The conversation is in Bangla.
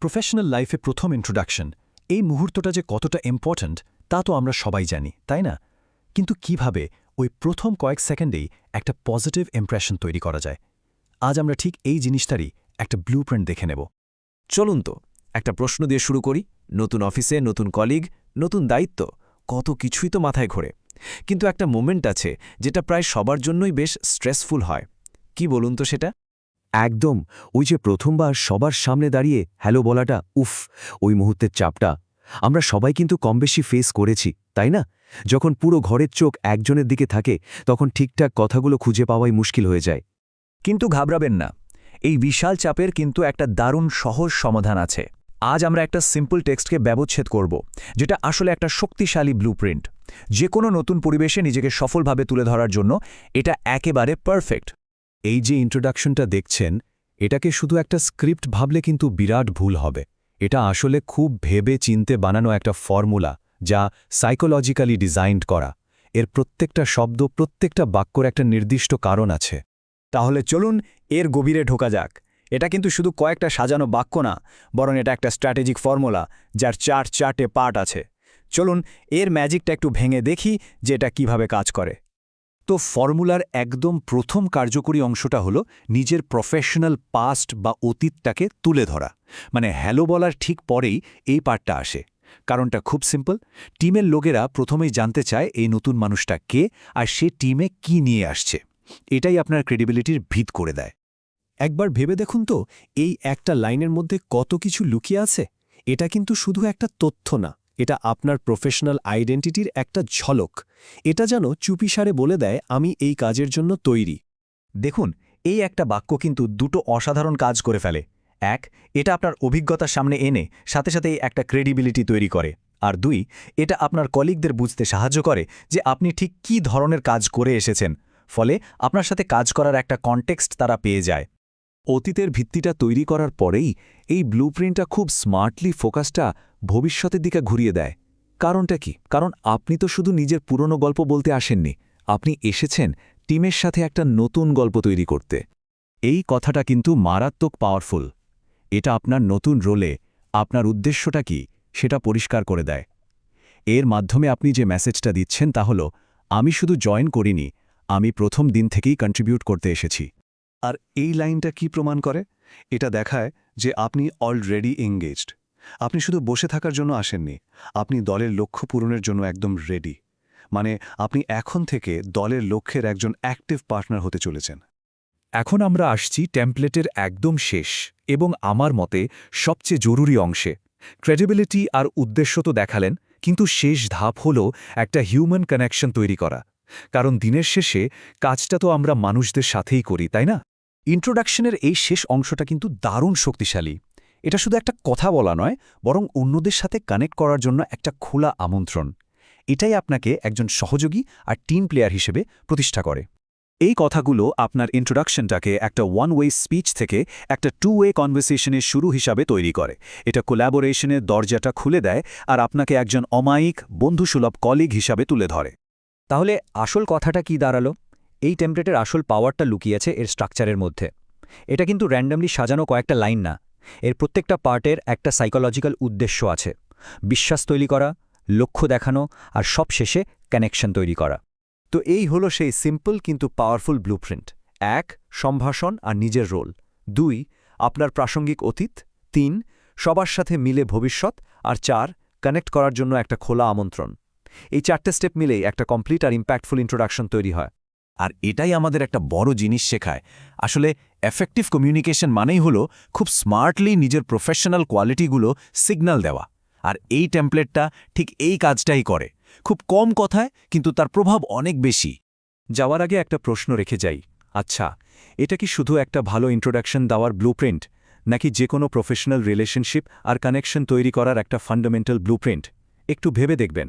প্রফেশনাল লাইফে প্রথম ইন্ট্রোডাকশন এই মুহূর্তটা যে কতটা ইম্পর্ট্যান্ট তা তো আমরা সবাই জানি তাই না কিন্তু কিভাবে ওই প্রথম কয়েক সেকেন্ডেই একটা পজিটিভ ইমপ্রেশন তৈরি করা যায় আজ আমরা ঠিক এই জিনিসটারই একটা ব্লুপ্রিন্ট দেখে নেব চলুন তো একটা প্রশ্ন দিয়ে শুরু করি নতুন অফিসে নতুন কলিগ নতুন দায়িত্ব কত কিছুই তো মাথায় ঘোরে কিন্তু একটা মোমেন্ট আছে যেটা প্রায় সবার জন্যই বেশ স্ট্রেসফুল হয় কি বলুন তো সেটা একদম ওই যে প্রথমবার সবার সামনে দাঁড়িয়ে হ্যালো বলাটা উফ ওই মুহূর্তের চাপটা আমরা সবাই কিন্তু কমবেশি ফেস করেছি তাই না যখন পুরো ঘরের চোখ একজনের দিকে থাকে তখন ঠিকঠাক কথাগুলো খুঁজে পাওয়াই মুশকিল হয়ে যায় কিন্তু ঘাবড়াবেন না এই বিশাল চাপের কিন্তু একটা দারুণ সহজ সমাধান আছে আজ আমরা একটা সিম্পল টেক্সটকে ব্যবচ্ছেদ করব যেটা আসলে একটা শক্তিশালী ব্লুপ্রিন্ট যে কোনো নতুন পরিবেশে নিজেকে সফলভাবে তুলে ধরার জন্য এটা একেবারে পারফেক্ট এই যে ইন্ট্রোডাকশনটা দেখছেন এটাকে শুধু একটা স্ক্রিপ্ট ভাবলে কিন্তু বিরাট ভুল হবে এটা আসলে খুব ভেবে চিনতে বানানো একটা ফর্মুলা যা সাইকোলজিক্যালি ডিজাইনড করা এর প্রত্যেকটা শব্দ প্রত্যেকটা বাক্যর একটা নির্দিষ্ট কারণ আছে তাহলে চলুন এর গভীরে ঢোকা যাক এটা কিন্তু শুধু কয়েকটা সাজানো বাক্য না বরং এটা একটা স্ট্র্যাটেজিক ফর্মুলা যার চারটে পার্ট আছে চলুন এর ম্যাজিকটা একটু ভেঙে দেখি যে এটা কীভাবে কাজ করে তো ফর্মুলার একদম প্রথম কার্যকরী অংশটা হলো নিজের প্রফেশনাল পাস্ট বা অতীতটাকে তুলে ধরা মানে হ্যালো বলার ঠিক পরেই এই পার্টটা আসে কারণটা খুব সিম্পল টিমের লোকেরা প্রথমেই জানতে চায় এই নতুন মানুষটা কে আর সে টিমে কি নিয়ে আসছে এটাই আপনার ক্রেডিবিলিটির ভিত করে দেয় একবার ভেবে দেখুন তো এই একটা লাইনের মধ্যে কত কিছু লুকিয়ে আছে এটা কিন্তু শুধু একটা তথ্য না এটা আপনার প্রফেশনাল আইডেন্টিটির একটা ঝলক এটা যেন চুপিসারে বলে দেয় আমি এই কাজের জন্য তৈরি দেখুন এই একটা বাক্য কিন্তু দুটো অসাধারণ কাজ করে ফেলে এক এটা আপনার অভিজ্ঞতার সামনে এনে সাথে সাথেই একটা ক্রেডিবিলিটি তৈরি করে আর দুই এটা আপনার কলিগদের বুঝতে সাহায্য করে যে আপনি ঠিক কী ধরনের কাজ করে এসেছেন ফলে আপনার সাথে কাজ করার একটা কনটেক্সট তারা পেয়ে যায় অতীতের ভিত্তিটা তৈরি করার পরেই এই ব্লুপ্রিন্টটা খুব স্মার্টলি ফোকাসটা ভবিষ্যতের দিকে ঘুরিয়ে দেয় কারণটা কি কারণ আপনি তো শুধু নিজের পুরনো গল্প বলতে আসেননি আপনি এসেছেন টিমের সাথে একটা নতুন গল্প তৈরি করতে এই কথাটা কিন্তু মারাত্মক পাওয়ারফুল এটা আপনার নতুন রোলে আপনার উদ্দেশ্যটা কি সেটা পরিষ্কার করে দেয় এর মাধ্যমে আপনি যে মেসেজটা দিচ্ছেন তা হল আমি শুধু জয়েন করিনি আমি প্রথম দিন থেকেই কন্ট্রিবিউট করতে এসেছি আর এই লাইনটা কি প্রমাণ করে এটা দেখায় যে আপনি অলরেডি এঙ্গেজড আপনি শুধু বসে থাকার জন্য আসেননি আপনি দলের লক্ষ্য পূরণের জন্য একদম রেডি মানে আপনি এখন থেকে দলের লক্ষ্যের একজন অ্যাক্টিভ পার্টনার হতে চলেছেন এখন আমরা আসছি টেমপ্লেটের একদম শেষ এবং আমার মতে সবচেয়ে জরুরি অংশে ক্রেডিবিলিটি আর উদ্দেশ্য তো দেখালেন কিন্তু শেষ ধাপ হল একটা হিউম্যান কানেকশন তৈরি করা কারণ দিনের শেষে কাজটা তো আমরা মানুষদের সাথেই করি তাই না ইন্ট্রোডাকশনের এই শেষ অংশটা কিন্তু দারুণ শক্তিশালী এটা শুধু একটা কথা বলা নয় বরং অন্যদের সাথে কানেক্ট করার জন্য একটা খোলা আমন্ত্রণ এটাই আপনাকে একজন সহযোগী আর টিম প্লেয়ার হিসেবে প্রতিষ্ঠা করে এই কথাগুলো আপনার ইন্ট্রোডাকশনটাকে একটা ওয়ান ওয়ে স্পিচ থেকে একটা টু ওয়ে কনভারসেশনের শুরু হিসাবে তৈরি করে এটা কোল্যাবোরেশনের দরজাটা খুলে দেয় আর আপনাকে একজন অমায়িক বন্ধুসুলভ কলিগ হিসাবে তুলে ধরে তাহলে আসল কথাটা কি দাঁড়ালো এই টেমপ্লেটের আসল পাওয়ারটা লুকিয়েছে এর স্ট্রাকচারের মধ্যে এটা কিন্তু র্যান্ডমলি সাজানো কয়েকটা লাইন না এর প্রত্যেকটা পার্টের একটা সাইকোলজিক্যাল উদ্দেশ্য আছে বিশ্বাস তৈরি করা লক্ষ্য দেখানো আর সবশেষে কানেকশন তৈরি করা তো এই হলো সেই সিম্পল কিন্তু পাওয়ারফুল ব্লুপ্রিন্ট ১ সম্ভাষণ আর নিজের রোল ২ আপনার প্রাসঙ্গিক অতীত ৩ সবার সাথে মিলে ভবিষ্যৎ আর ৪ কানেক্ট করার জন্য একটা খোলা আমন্ত্রণ এই ৪টে স্টেপ মিলেই একটা কমপ্লিট আর ইম্প্যাক্টফুল ইন্ট্রোডাকশন তৈরি হয় আর এটাই আমাদের একটা বড় জিনিস শেখায় আসলে এফেক্টিভ কমিউনিকেশন মানেই হলো খুব স্মার্টলি নিজের প্রফেশনাল কোয়ালিটিগুলো সিগন্যাল দেওয়া আর এই টেমপ্লেটটা ঠিক এই কাজটাই করে খুব কম কথায় কিন্তু তার প্রভাব অনেক বেশি যাওয়ার আগে একটা প্রশ্ন রেখে যাই আচ্ছা এটা কি শুধু একটা ভালো ইন্ট্রোডাকশন দেওয়ার ব্লুপ্রিন্ট নাকি যে কোনো প্রফেশনাল রিলেশনশিপ আর কানেকশন তৈরি করার একটা ফান্ডামেন্টাল ব্লুপ্রিন্ট একটু ভেবে দেখবেন